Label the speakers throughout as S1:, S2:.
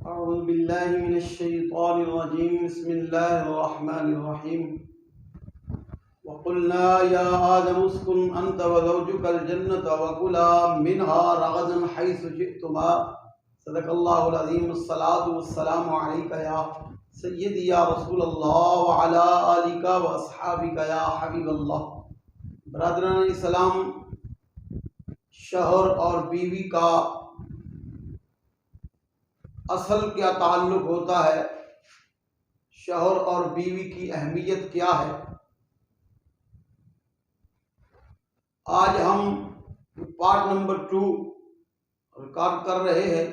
S1: अऊज़ु बिल्लाहि मिनश्शैतानिर्रजीम बिस्मिल्लाहिर्रहमानिर्रहीम वक़ुल्ना या आदम उस्कुन अन्त व ज़ौजुकल जन्नत व कुला मिन्हा रगदन हैसु शि'तुमा सदक़ल्लाहुल अज़ीम। अस्सलातु वस्सलामु अलैका या सय्यदी या रसूलल्लाह व अला आलिका व अस्हाबिका या हबीबल्लाह। बरादरान इस्लाम, शौहर और बीवी का असल क्या ताल्लुक होता है, शौहर और बीवी की अहमियत क्या है, आज हम पार्ट नंबर 2 रिकॉर्ड कर रहे हैं।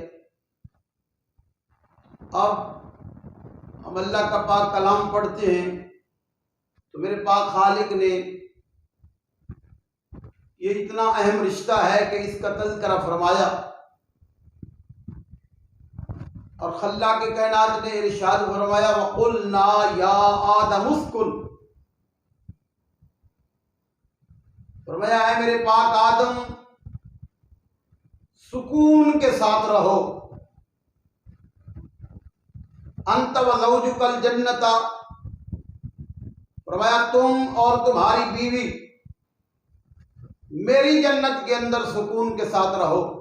S1: अब हम अल्लाह का पाक कलाम पढ़ते हैं तो मेरे पाक खालिक ने ये इतना अहम रिश्ता है कि इसका तज़किरा फरमाया और खल्ला के कायनात ने इरशाद फरमाया वक़ुल्ना या आदम उस्कुन, फरमाया है मेरे पाक आदम सुकून के साथ रहो। अंत व ज़ौजुकल जन्नता, फरमाया तुम और तुम्हारी बीवी मेरी जन्नत के अंदर सुकून के साथ रहो।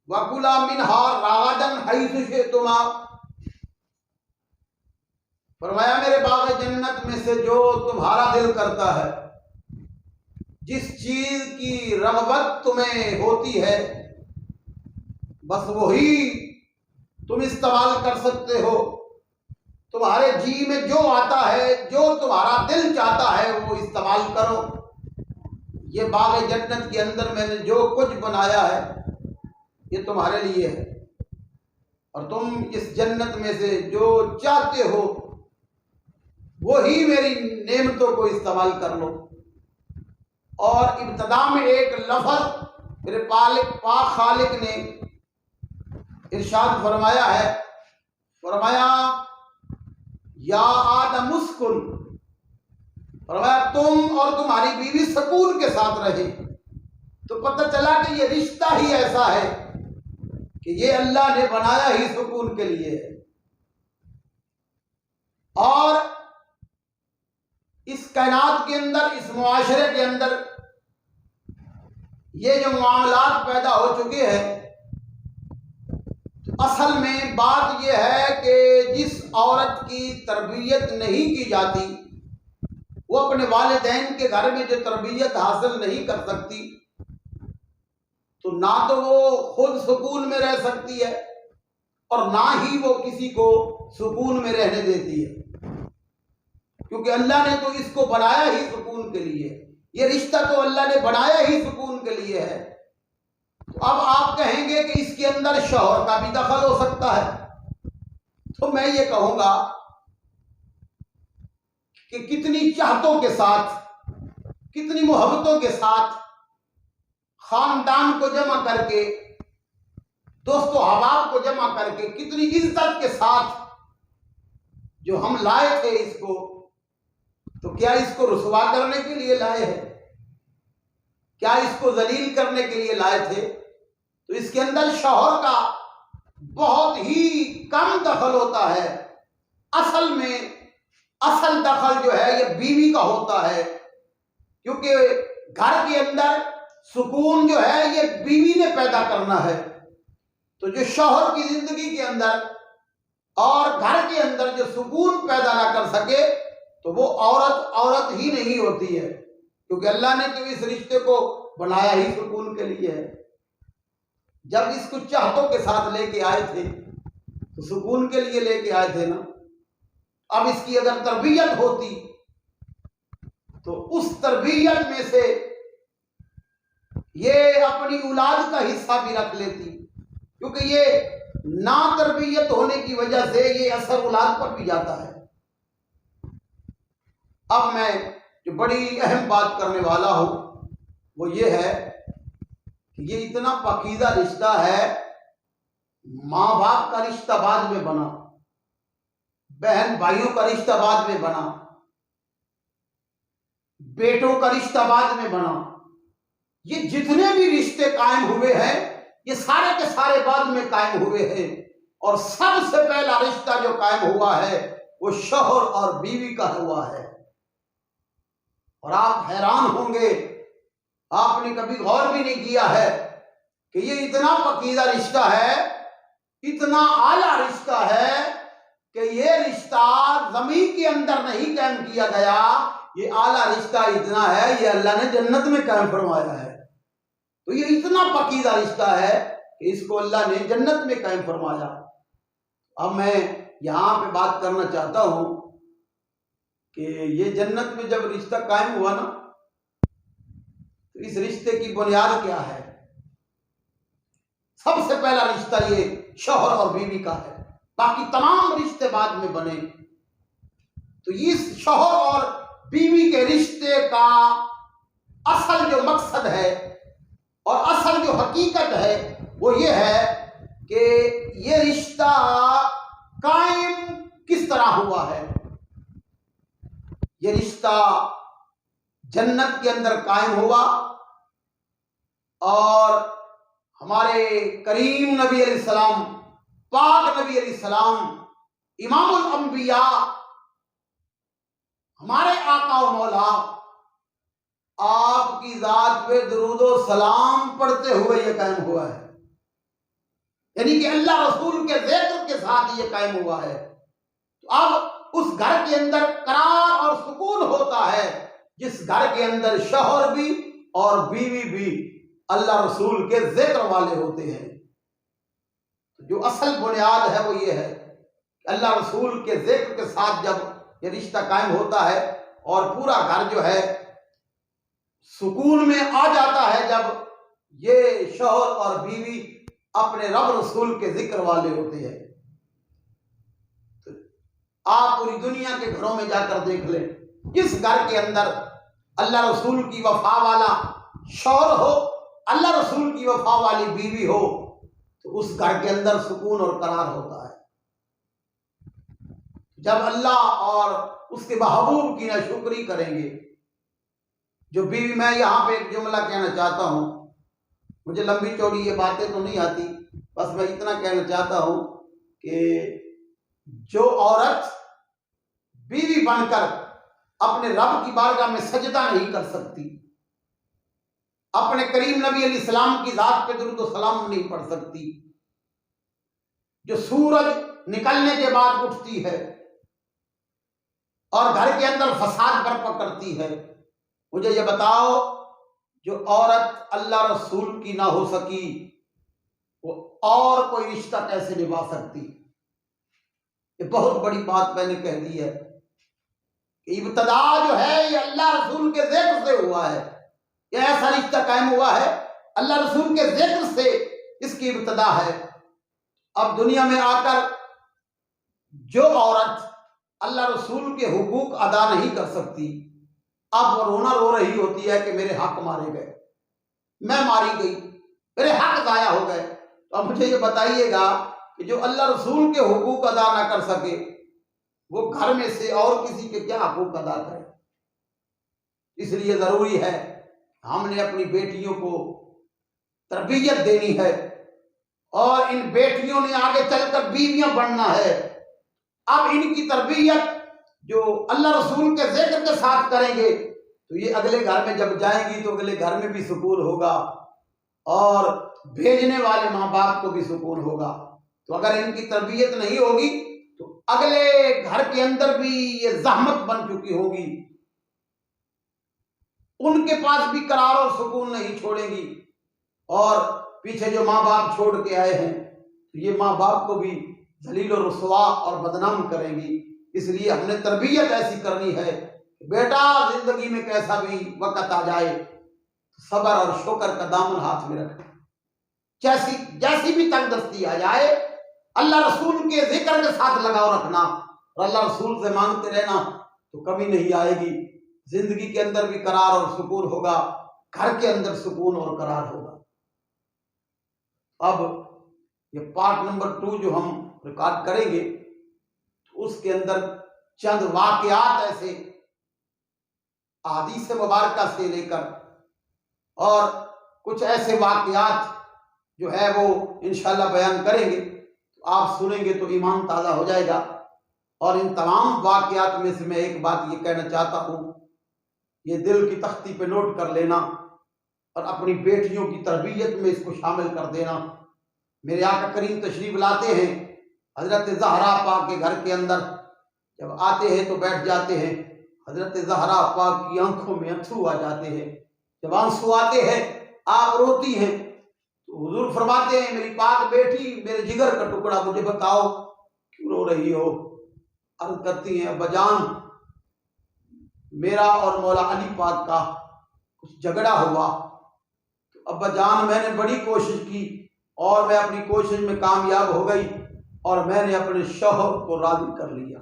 S1: वकुला मिन्हा रगदन हैसु शि'तुमा, फरमाया मेरे बाग़ जन्नत में से जो तुम्हारा दिल करता है, जिस चीज की रग़बत तुम्हें होती है बस वही तुम इस्तेमाल कर सकते हो। तुम्हारे जी में जो आता है, जो तुम्हारा दिल चाहता है वो इस्तेमाल करो। ये बाग़ जन्नत के अंदर मैंने जो कुछ बनाया है ये तुम्हारे लिए है और तुम इस जन्नत में से जो चाहते हो वो ही मेरी नेमतों को इस्तेमाल कर लो। और इब्तदा में एक लफ्ज़ मेरे पाक खालिक ने इरशाद फरमाया है, फरमाया या आदम उस्कुन, फरमाया तुम और तुम्हारी बीवी सुकून के साथ रहे। तो पता चला कि ये रिश्ता ही ऐसा है कि ये अल्लाह ने बनाया ही सुकून के लिए है। और इस कायनात के अंदर, इस मुआशरे के अंदर ये जो मामलात पैदा हो चुके हैं, तो असल में बात यह है कि जिस औरत की तरबियत नहीं की जाती, वो अपने वालिदैन के घर में जो तरबियत हासिल नहीं कर सकती, तो ना तो वो खुद सुकून में रह सकती है और ना ही वो किसी को सुकून में रहने देती है, क्योंकि अल्लाह ने तो इसको बनाया ही सुकून के लिए। ये रिश्ता तो अल्लाह ने बनाया ही सुकून के लिए है। तो अब आप कहेंगे कि इसके अंदर शौहर का भी दखल हो सकता है, तो मैं ये कहूंगा कि कितनी चाहतों के साथ, कितनी मोहब्बतों के साथ खानदान को जमा करके, दोस्तों अहबाब को जमा करके, कितनी इज्जत के साथ जो हम लाए थे इसको, तो क्या इसको रुसवा करने के लिए लाए हैं? क्या इसको जलील करने के लिए लाए थे? तो इसके अंदर शौहर का बहुत ही कम दखल होता है। असल में असल दखल जो है ये बीवी का होता है, क्योंकि घर के अंदर सुकून जो है ये बीवी ने पैदा करना है। तो जो शौहर की जिंदगी के अंदर और घर के अंदर जो सुकून पैदा ना कर सके तो वो औरत ही नहीं होती है, क्योंकि अल्लाह ने तो इस रिश्ते को बनाया ही सुकून के लिए है। जब इसको चाहतों के साथ लेके आए थे तो सुकून के लिए लेके आए थे ना। अब इसकी अगर तरबियत होती तो उस तरबियत में से ये अपनी औलाद का हिस्सा भी रख लेती, क्योंकि ये ना तरबियत होने की वजह से ये असर औलाद पर भी जाता है। अब मैं जो बड़ी अहम बात करने वाला हूं वो ये है कि ये इतना पाकीज़ा रिश्ता है। माँ बाप का रिश्ता बाद में बना, बहन भाइयों का रिश्ता बाद में बना, बेटों का रिश्ता बाद में बना। ये जितने भी रिश्ते कायम हुए हैं ये सारे के सारे बाद में कायम हुए हैं। और सबसे पहला रिश्ता जो कायम हुआ है वो शौहर और बीवी का हुआ है। और आप हैरान होंगे, आपने कभी गौर भी नहीं किया है कि ये इतना पकीदा रिश्ता है, इतना आला रिश्ता है कि ये रिश्ता जमीन के अंदर नहीं कायम किया गया। ये आला रिश्ता इतना है, ये अल्लाह ने जन्नत में कायम फरमाया है। तो ये इतना पकीदा रिश्ता है कि इसको अल्लाह ने जन्नत में कायम फरमाया। अब मैं यहां पे बात करना चाहता हूं कि ये जन्नत में जब रिश्ता कायम हुआ ना, तो इस रिश्ते की बुनियाद क्या है? सबसे पहला रिश्ता ये शौहर और बीवी का है, बाकी तमाम रिश्ते बाद में बने। तो इस शौहर और बीवी के रिश्ते का असल जो मकसद है और असल जो हकीकत है वो ये है कि ये रिश्ता कायम किस तरह हुआ है। ये रिश्ता जन्नत के अंदर कायम हुआ और हमारे करीम नबी अलैहिस्सलाम, पाक नबी अलैहिस्सलाम, इमामुल अंबिया, हमारे आका व मौला आपकी जात पे दुरूदो सलाम पढ़ते हुए ये कायम हुआ है। यानी कि अल्लाह रसूल के जिक्र के साथ ये कायम हुआ है। तो अब उस घर के अंदर करार और सुकून होता है जिस घर के अंदर शौहर भी और बीवी भी अल्लाह रसूल के जिक्र वाले होते हैं। तो जो असल बुनियाद है वो ये है कि अल्लाह रसूल के जिक्र के साथ जब ये रिश्ता कायम होता है और पूरा घर जो है सुकून में आ जाता है, जब ये शौहर और बीवी अपने रब रसूल के जिक्र वाले होते हैं। तो आप पूरी दुनिया के घरों में जाकर देख लें, जिस घर के अंदर अल्लाह रसूल की वफा वाला शौहर हो, अल्लाह रसूल की वफा वाली बीवी हो, तो उस घर के अंदर सुकून और करार होता है। जब अल्लाह और उसके महबूब की नाशुक्री करेंगे, जो बीवी, मैं यहां पे एक जुमला कहना चाहता हूं, मुझे लंबी चौड़ी ये बातें तो नहीं आती, बस मैं इतना कहना चाहता हूं कि जो औरत बीवी बनकर अपने रब की बारगाह में सजदा नहीं कर सकती, अपने करीम नबी अलैहिस्सलाम की जात पे दुरूद व सलाम नहीं पढ़ सकती, जो सूरज निकलने के बाद उठती है और घर के अंदर फसाद बर्पा करती है, मुझे ये बताओ, जो औरत अल्लाह रसूल की ना हो सकी वो और कोई रिश्ता कैसे निभा सकती? ये बहुत बड़ी बात मैंने कह दी है कि इब्तदा जो है ये अल्लाह रसूल के जिक्र से हुआ है। ये ऐसा रिश्ता कायम हुआ है, अल्लाह रसूल के जिक्र से इसकी इब्तदा है। अब दुनिया में आकर जो औरत अल्लाह रसूल के हुकूक अदा नहीं कर सकती, अब वो रोना रो रही होती है कि मेरे हक मारे गए, मैं मारी गई, मेरे हक जाया हो गए। तो अब मुझे ये बताइएगा कि जो अल्लाह रसूल के हुकूक अदा ना कर सके वो घर में से और किसी के क्या हकूक अदा करे? इसलिए जरूरी है हमने अपनी बेटियों को तरबियत देनी है और इन बेटियों ने आगे चलकर बीवियां बनना है। अब इनकी तरबियत जो अल्लाह रसूल के जिक्र के साथ करेंगे तो ये अगले घर में जब जाएंगी तो अगले घर में भी सुकून होगा और भेजने वाले माँ बाप को भी सुकून होगा। तो अगर इनकी तरबियत नहीं होगी तो अगले घर के अंदर भी ये जहमत बन चुकी होगी, उनके पास भी करार और सुकून नहीं छोड़ेंगी और पीछे जो माँ बाप छोड़ के आए हैं तो ये माँ बाप को भी जलील और रुसवा और बदनाम करेंगी। इसलिए हमने तरबियत ऐसी करनी है, बेटा जिंदगी में कैसा भी वक्त आ जाए सब्र और शुक्र का दामन हाथ में रखना, जैसी भी तंगदस्ती आ जाए अल्लाह रसूल के जिक्र के साथ लगाव रखना और अल्लाह रसूल से मांगते रहना तो कभी नहीं आएगी। जिंदगी के अंदर भी करार और सुकून होगा, घर के अंदर सुकून और करार होगा। अब ये पार्ट नंबर 2 जो हम रिकॉर्ड करेंगे तो उसके अंदर चंद वाकयात ऐसे हदीस मुबारका से लेकर और कुछ ऐसे वाकयात जो है वो इंशाल्लाह बयान करेंगे, तो आप सुनेंगे तो ईमान ताज़ा हो जाएगा। और इन तमाम वाक़यात में से मैं एक बात ये कहना चाहता हूँ, ये दिल की तख्ती पे नोट कर लेना और अपनी बेटियों की तरबियत में इसको शामिल कर देना। मेरे आका करीम तशरीफ लाते हैं हजरत ज़हरा पाक के घर के अंदर, जब आते हैं तो बैठ जाते हैं। हजरत ज़हरा पाक की आंखों में आंसू आ जाते हैं। जब आंसू आते हैं आप रोती हैं, तो हुजूर फरमाते हैं मेरी पाक बेटी, मेरे जिगर का टुकड़ा, मुझे बताओ क्यों रो रही हो। अर्ज करती हैं अब्बाजान, मेरा और मौला अली पाक का कुछ झगड़ा हुआ, तो अब्बाजान मैंने बड़ी कोशिश की और मैं अपनी कोशिश में कामयाब हो गई और मैंने अपने शौहर को राजी कर लिया।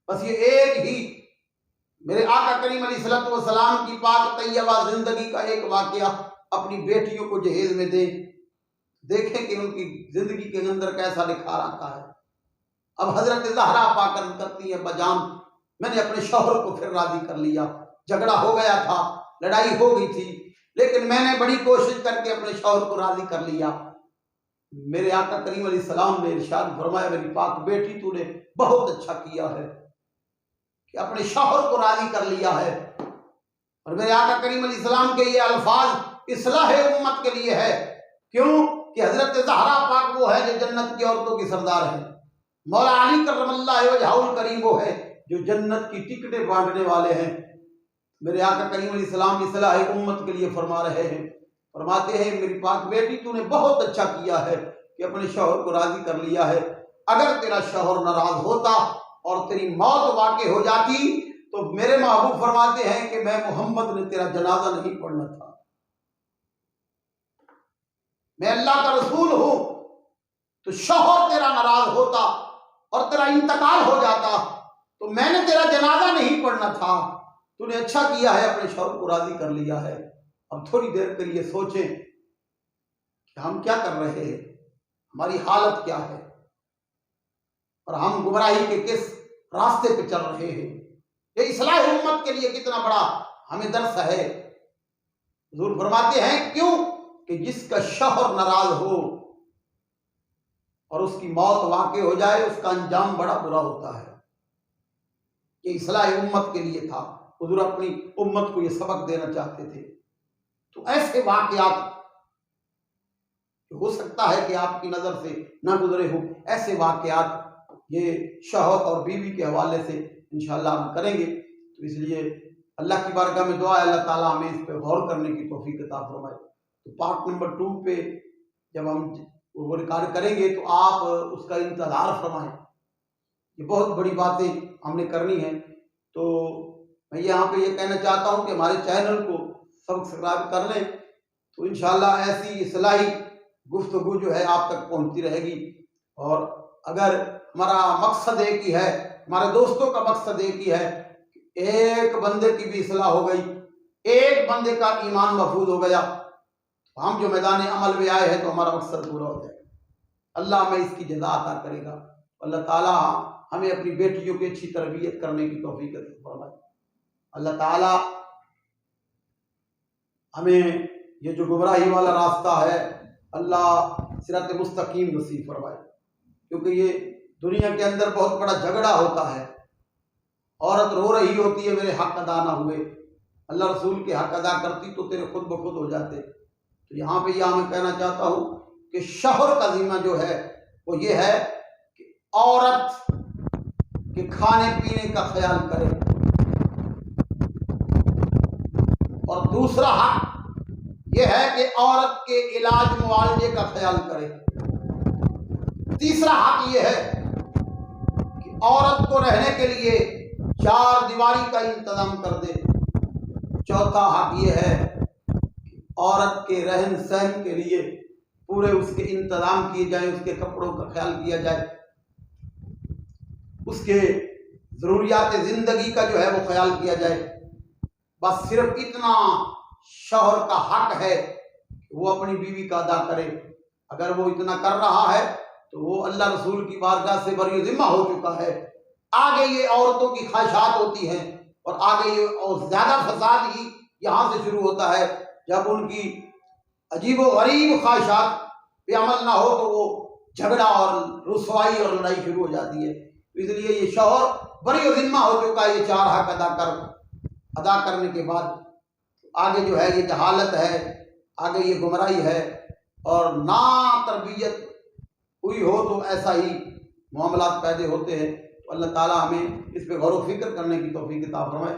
S1: बस ये एक ही मेरे आका करीम अलैहिस्सलातु वस्सलाम की पाक तैयबा जिंदगी का एक वाकया अपनी बेटियों को जहेज में दें, देखें कि उनकी जिंदगी के अंदर कैसा निखार आता है। अब हजरत ज़हरा पाक अर्ज करती है अब्बाजान, मैंने अपने शौहर को फिर राजी कर लिया। झगड़ा हो गया था, लड़ाई हो गई थी, लेकिन मैंने बड़ी कोशिश करके अपने शौहर को राजी कर लिया। मेरे आका करीम अलैहिस्सलाम ने इरशाद फरमाया मेरी पाक बेटी, तूने बहुत अच्छा किया है कि अपने शौहर को राजी कर लिया है। और मेरे आका करीम अलैहिस्सलाम के ये अल्फाज इस्लाह उम्मत के लिए है। क्यों कि हजरत ज़हरा पाक वो है जो जन्नत की औरतों की सरदार है। मौला अली करमल्लाहु वजहुल करीम वो है जो जन्नत की टिकटें बांटने वाले हैं। मेरे आका करीम अलैहिस्सलाम इस्लाह उम्मत के लिए फरमा रहे हैं, फरमाते हैं मेरी पाक बेटी, तूने बहुत अच्छा किया है कि अपने शौहर को राजी कर लिया है। अगर तेरा शौहर नाराज होता और तेरी मौत वाक़ई हो जाती तो मेरे महबूब फरमाते हैं कि मैं मोहम्मद ने तेरा जनाजा नहीं पढ़ना था। मैं अल्लाह का रसूल हूं, तो शौहर तेरा नाराज होता और तेरा इंतकाल हो जाता तो मैंने तेरा जनाजा नहीं पढ़ना था। तूने अच्छा किया है, अपने शौहर को राजी कर लिया है। अब थोड़ी देर के लिए सोचें कि हम क्या कर रहे हैं, हमारी हालत क्या है और हम गुमराही के किस रास्ते पे चल रहे हैं। ये इस्लाह उम्मत के लिए कितना बड़ा हमें दर्स है। हुजूर फरमाते हैं क्यों कि जिसका शौहर नाराज हो और उसकी मौत वाक़ई हो जाए, उसका अंजाम बड़ा बुरा होता है। ये इस्लाह उम्मत के लिए था। हुजूर अपनी उम्मत को ये सबक देना चाहते थे। तो ऐसे वाक़यात हो सकता है कि आपकी नजर से ना गुजरे हो, ऐसे वाक़यात ये शौहर और बीवी के हवाले से इंशाअल्लाह हम करेंगे। तो इसलिए अल्लाह की बारगाह में दुआ है अल्लाह ताला हमें इस पे गौर करने की तौफीक अता फरमाए। तो पार्ट नंबर 2 पे जब हम वो रिकॉर्ड करेंगे तो आप उसका इंतजार फरमाएं। ये बहुत बड़ी बातें हमने करनी है। तो मैं यहाँ पे ये कहना चाहता हूँ कि हमारे चैनल को सब्सक्राइब कर लें, तो इंशाअल्लाह ऐसी इस्लाही गुफ्तगू जो है आप तक पहुँचती रहेगी। और अगर हमारा मकसद एक ही है, हमारे दोस्तों का मकसद एक ही है, एक बंदे की भी इस्लाह हो गई, एक बंदे का ईमान महफूज हो गया, तो हम जो मैदान अमल में आए हैं तो हमारा मकसद पूरा हो जाएगा। अल्लाह हमें इसकी जज़ा अता करेगा। अल्लाह ताला हमें अपनी बेटियों की अच्छी तरबियत करने की तौफीक अता फरमाए। अल्लाह ताला हमें ये जो गुमराही वाला रास्ता है, अल्लाह सिरात मुस्तकीम नसीब फरमाए। क्योंकि ये दुनिया के अंदर बहुत बड़ा झगड़ा होता है। औरत रो रही होती है मेरे हक अदा ना हुए, अल्लाह रसूल के हक अदा करती तो तेरे खुद ब खुद हो जाते। तो यहाँ पे यह मैं कहना चाहता हूँ कि शौहर का जिम्मा जो है वो ये है कि औरत के खाने पीने का ख्याल करे, और दूसरा हक ये है कि औरत के इलाज मुआवजे का ख्याल करे। तीसरा हक ये है कि औरत को रहने के लिए चार दीवारी का इंतजाम कर दे। चौथा हक ये है कि औरत के रहन सहन के लिए पूरे उसके इंतजाम किए जाए, उसके कपड़ों का ख्याल किया जाए, उसके जरूरियात जिंदगी का जो है वो ख्याल किया जाए। बस सिर्फ इतना शौहर का हक है कि वो अपनी बीवी का अदा करे। अगर वो इतना कर रहा है तो वो अल्लाह रसूल की बारगाह से बरी जिम्मा हो चुका है। आगे ये औरतों की ख्वाहिशात होती हैं और आगे ये और ज्यादा फसाद ही यहाँ से शुरू होता है जब उनकी अजीब व गरीब ख्वाहिशात पे अमल ना हो तो वो झगड़ा और रुसवाई और लड़ाई शुरू हो जाती है। इसलिए ये शौहर बड़ी जिम्मा हो चुका है, ये 4 हक अदा करने के बाद आगे जो है ये जहालत है, आगे ये गुमराही है, और ना तरबियत हुई हो तो ऐसा ही मामलात पैदा होते हैं। तो अल्लाह ताला हमें इस पे गौर व फिक्र करने की तौफीक अता फरमाए।